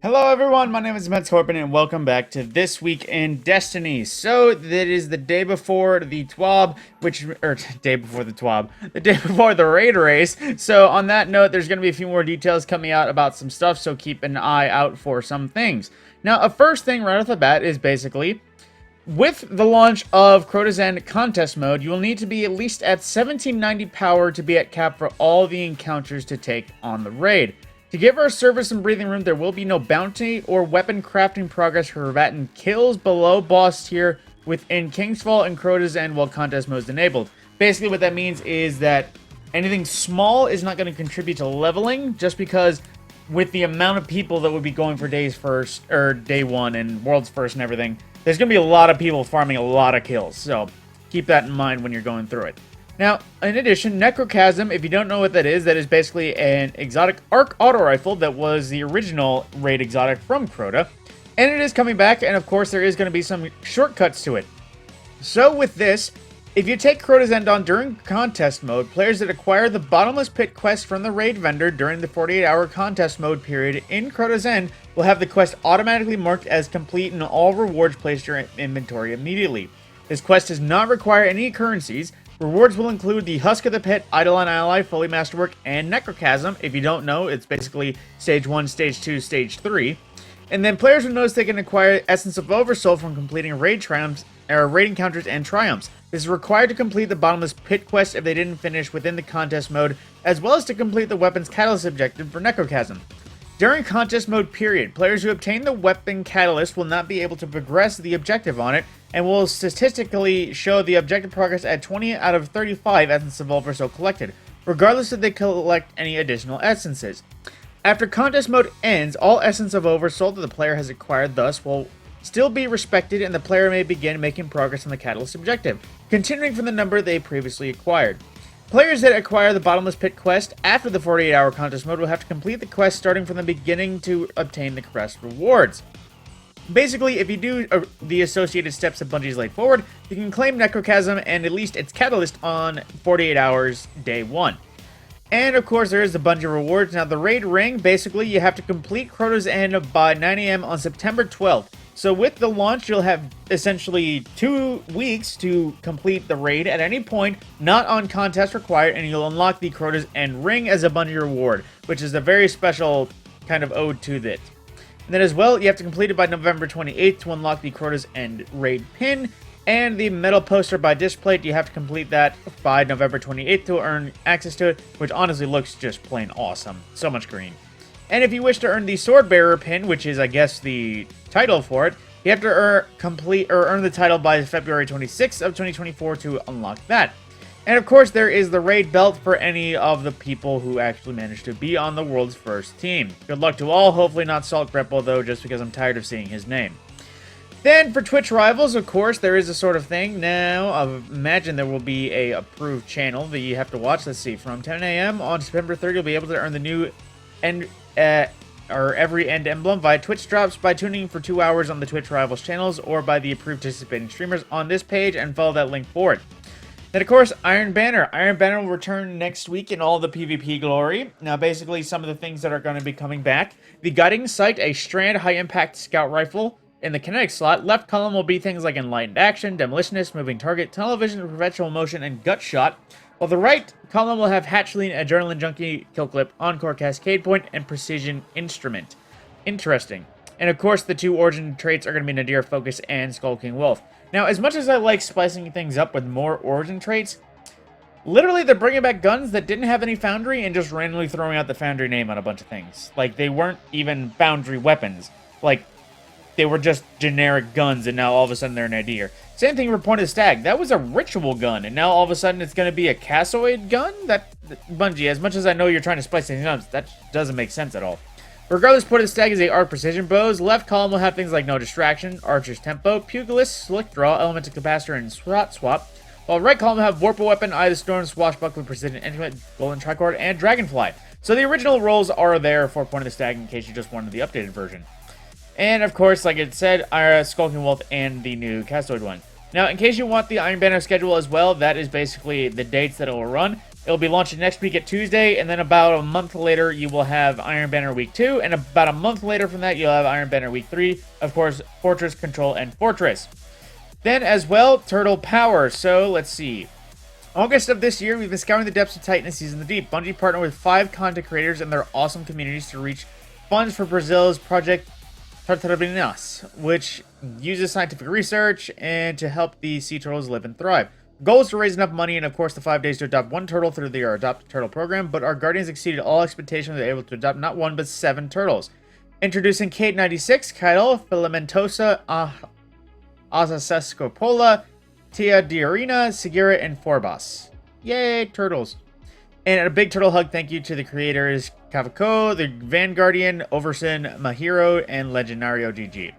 Hello everyone, my name is Matt Scorpion and welcome back to This Week in Destiny. So, that is the day before the TWAB, day before the TWAB, the day before the raid race. So, on that note, there's going to be a few more details coming out about some stuff, so keep an eye out for some things. Now, a first thing right off the bat is basically, with the launch of Crota's End contest mode, you will need to be at least at 1790 power to be at cap for all the encounters to take on the raid. To give our server some breathing room, there will be no bounty or weapon crafting progress for combatant kills below boss tier within Kingsfall and Crota's End while contest mode is enabled. Basically what that means is that anything small is not going to contribute to leveling, just because with the amount of people that would be going for days first, or day one and world's first and everything, there's going to be a lot of people farming a lot of kills, so keep that in mind when you're going through it. Now, in addition, Necrochasm, if you don't know what that is basically an exotic arc auto rifle that was the original raid exotic from Crota, and it is coming back, and of course there is going to be some shortcuts to it. So with this, if you take Crota's End on during contest mode, players that acquire the Bottomless Pit quest from the raid vendor during the 48-hour contest mode period in Crota's End will have the quest automatically marked as complete and all rewards placed in your inventory immediately. This quest does not require any currencies. Rewards will include the Husk of the Pit, Eidolon Ally, Fully Masterwork, and Necrochasm. If you don't know, it's basically Stage 1, Stage 2, Stage 3. And then players will notice they can acquire Essence of Oversoul from completing raid triumphs, or raid encounters and triumphs. This is required to complete the Bottomless Pit quest if they didn't finish within the contest mode, as well as to complete the Weapons Catalyst objective for Necrochasm. During contest mode period, players who obtain the Weapon Catalyst will not be able to progress the objective on it, and will statistically show the objective progress at 20 out of 35 Essence of Oversoul collected, regardless if they collect any additional essences. After contest mode ends, all Essence of Oversoul that the player has acquired thus will still be respected, and the player may begin making progress on the Catalyst objective, continuing from the number they previously acquired. Players that acquire the Bottomless Pit quest after the 48-hour contest mode will have to complete the quest starting from the beginning to obtain the quest rewards. Basically, if you do the associated steps that Bungie's laid forward, you can claim Necrochasm and at least its catalyst on 48 hours day 1. And of course, there is the Bungie rewards. Now, the raid ring, basically, you have to complete Crota's End by 9 AM on September 12th. So with the launch, you'll have essentially 2 weeks to complete the raid at any point, not on contest required, and you'll unlock the Crota's End ring as a Bungie reward, which is a very special kind of ode to this. And then as well, you have to complete it by November 28th to unlock the Crota's End raid pin, and the metal poster by Displate, you have to complete that by November 28th to earn access to it, which honestly looks just plain awesome. So much green. And if you wish to earn the Sword Bearer pin, which is, I guess, the title for it, you have to earn the title by February 26th of 2024 to unlock that. And of course, there is the raid belt for any of the people who actually managed to be on the world's first team. Good luck to all, hopefully not Salt Greppo though, just because I'm tired of seeing his name. Then for Twitch rivals, of course, there is a sort of thing now. I imagine there will be a approved channel that you have to watch. Let's see, from 10 AM on September 3rd, you'll be able to earn the new every end emblem via Twitch drops by tuning for 2 hours on the Twitch rivals channels or by the approved participating streamers on this page and follow that link for it. Then, of course, Iron Banner. Iron Banner will return next week in all the PvP glory. Now, basically, some of the things that are going to be coming back. The Guiding Sight, a Strand high-impact scout rifle. In the kinetic slot, left column will be things like Enlightened Action, Demolitionist, Moving Target, Tunnel Vision, Perpetual Motion, and Gut Shot. While the right column will have Hatchling, Adrenaline Junkie, Kill Clip, Encore Cascade Point, and Precision Instrument. Interesting. And, of course, the 2 origin traits are going to be Nadir Focus and Skull King Wolf. Now, as much as I like spicing things up with more origin traits, literally they're bringing back guns that didn't have any Foundry and just randomly throwing out the Foundry name on a bunch of things. Like, they weren't even Foundry weapons. Like, they were just generic guns, and now all of a sudden they're an Nadir. Same thing for Pointed Stag. That was a ritual gun, and now all of a sudden it's going to be a Cassoid gun? Bungie, as much as I know you're trying to spice things up, that doesn't make sense at all. Regardless, Pointed Stag is a arc precision bows. Left column will have things like No Distraction, Archer's Tempo, Pugilist, Slick Draw, Elemental Capacitor, and Slot Swap. While right column will have Vorpal Weapon, Eye of the Storm, Swashbuckler, Precision Instrument, Golden Tricord, and Dragonfly. So the original roles are there for Pointed Stag in case you just wanted the updated version. And of course, like it said, Skull King Wolf and the new Cassoid one. Now, in case you want the Iron Banner schedule as well, that is basically the dates that it will run. It'll be launching next week at Tuesday, and then about a month later, you will have Iron Banner Week 2, and about a month later from that, you'll have Iron Banner Week 3. Of course, Fortress, Control, and Fortress. Then, as well, Turtle Power. So, let's see. August of this year, we've been scouring the depths of Titan and seizing the deep. Bungie partnered with 5 content creators and their awesome communities to reach funds for Brazil's Project Tartarugas, which uses scientific research and to help the sea turtles live and thrive. The goal is to raise enough money and, of course, the 5 days to adopt 1 turtle through their Adopt a Turtle program, but our Guardians exceeded all expectations. They were able to adopt not 1, but 7 turtles. Introducing Kate 96, Kyle, Filamentosa, Azasescopola, Tia Diarina, Segura, and Forbas. Yay, turtles. And a big turtle hug thank you to the creators Kavako, the Vanguardian, Overson, Mahiro, and Legendario GG.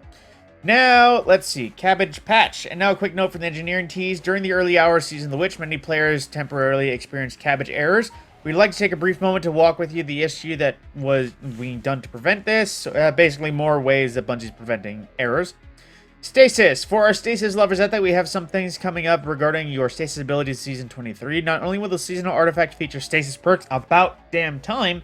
Now, let's see. Cabbage Patch. And now a quick note from the engineering tease. During the early hours of Season of the Witch, many players temporarily experienced cabbage errors. We'd like to take a brief moment to walk with you the issue that was being done to prevent this. Basically, more ways that Bungie's preventing errors. Stasis. For our Stasis lovers out there, we have some things coming up regarding your Stasis abilities Season 23. Not only will the seasonal artifact feature Stasis perks about damn time,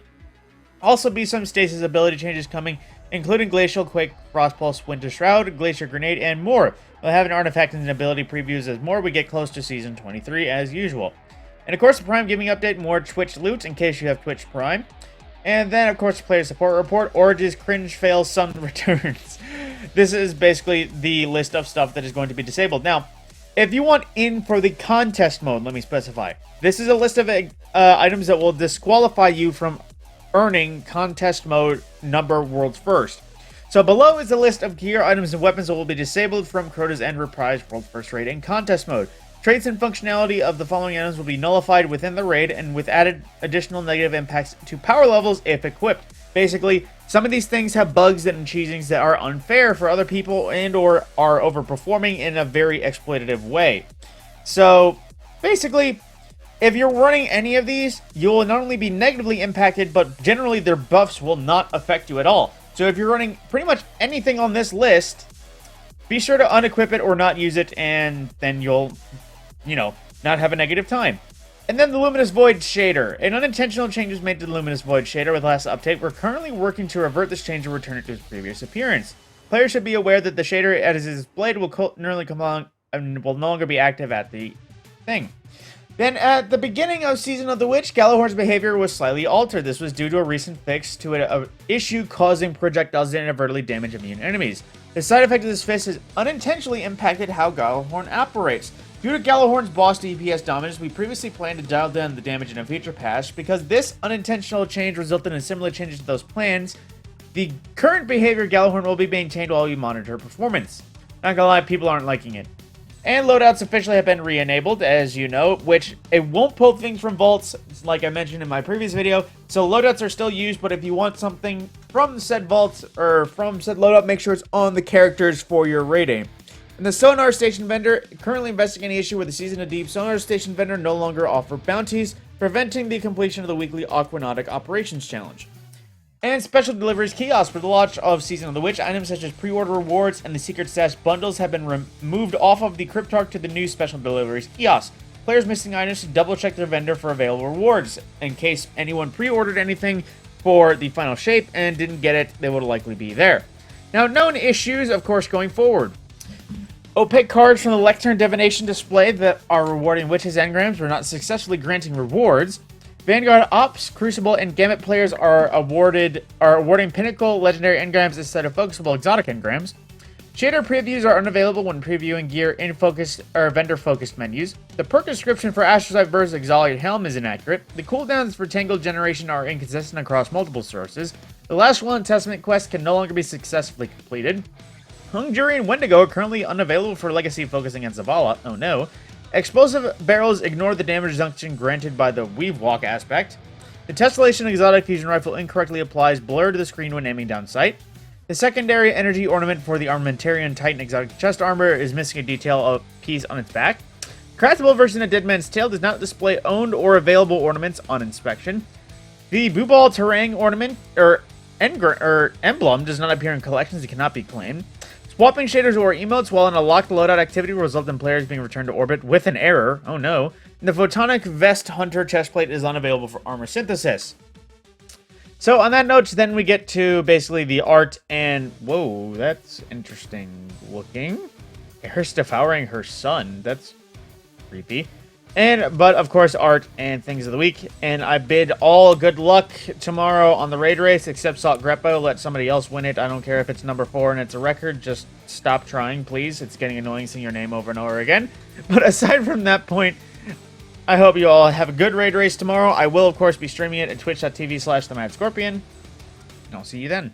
also be some Stasis ability changes coming, including Glacial Quake, Frost Pulse, Winter Shroud, Glacier Grenade, and more. We'll have an artifact and ability previews as more we get close to Season 23 as usual. And of course, the Prime Giving Update, more Twitch loot in case you have Twitch Prime. And then, of course, the Player Support Report, Origins Cringe Fail Sun Returns. This is basically the list of stuff that is going to be disabled. Now, if you want in for the contest mode, let me specify. This is a list of items that will disqualify you from earning contest mode number world's first. So below is a list of gear, items, and weapons that will be disabled from Crota's End Reprise world's first raid in contest mode. Traits and functionality of the following items will be nullified within the raid and with added additional negative impacts to power levels if equipped. Basically, some of these things have bugs and cheesings that are unfair for other people and or are overperforming in a very exploitative way. So, basically, if you're running any of these, you will not only be negatively impacted, but generally their buffs will not affect you at all. So if you're running pretty much anything on this list, be sure to unequip it or not use it, and then you'll, not have a negative time. And then the Luminous Void shader. An unintentional change was made to the Luminous Void shader with the last update. We're currently working to revert this change and return it to its previous appearance. Players should be aware that the shader as it is displayed will nearly come along and will no longer be active at the thing. Then, at the beginning of Season of the Witch, Galahorn's behavior was slightly altered. This was due to a recent fix to an issue causing projectiles to inadvertently damage immune enemies. The side effect of this fix has unintentionally impacted how Galahorn operates. Due to Galahorn's boss DPS dominance, we previously planned to dial down the damage in a future patch. Because this unintentional change resulted in similar changes to those plans, the current behavior of Galahorn will be maintained while we monitor performance. Not gonna lie, people aren't liking it. And loadouts officially have been re-enabled, as you know, which it won't pull things from vaults, like I mentioned in my previous video. So loadouts are still used, but if you want something from said vaults or from said loadout, make sure it's on the characters for your rating. And the Sonar Station vendor, currently investigating the issue with the Season of Deep, Sonar Station vendor no longer offer bounties, preventing the completion of the weekly Aquanautic Operations Challenge. And special deliveries kiosks for the launch of Season of the Witch. Items such as pre-order rewards and the Secret Stash bundles have been removed off of the Cryptarch to the new special deliveries kiosk. Players missing items should double check their vendor for available rewards. In case anyone pre-ordered anything for the final shape and didn't get it, they will likely be there. Now, known issues, of course, going forward. Opaque cards from the Lectern Divination display that are rewarding Witches engrams were not successfully granting rewards. Vanguard Ops, Crucible, and Gambit players are awarding Pinnacle Legendary engrams instead of focusable exotic engrams. Shader previews are unavailable when previewing gear in focused or vendor-focused menus. The perk description for Astrocyte versus Exiliate Helm is inaccurate. The cooldowns for Tangled Generation are inconsistent across multiple sources. The Last Will and Testament quest can no longer be successfully completed. Hung Jury and Wendigo are currently unavailable for Legacy focusing on Zavala. Oh no. Explosive barrels ignore the damage reduction granted by the Weave Walk aspect. The Tessellation Exotic Fusion Rifle incorrectly applies blur to the screen when aiming down sight. The secondary energy ornament for the Armentarian Titan Exotic Chest Armor is missing a detail piece on its back. Craftable version of Dead Man's Tale does not display owned or available ornaments on inspection. The Booball Terang ornament, emblem, does not appear in collections and cannot be claimed. Swapping shaders or emotes while in a locked loadout activity will result in players being returned to orbit with an error. Oh no. The Photonic Vest Hunter chestplate is unavailable for armor synthesis. So on that note, then we get to basically the art and... Whoa, that's interesting looking. Eris devouring her son. That's creepy. But of course, art and things of the week. And I bid all good luck tomorrow on the raid race, except Salt Greppo. Let somebody else win it. I don't care if it's number 4 and it's a record. Just stop trying, please. It's getting annoying seeing your name over and over again. But aside from that point, I hope you all have a good raid race tomorrow. I will, of course, be streaming it at twitch.tv/TheMadScorpion. And I'll see you then.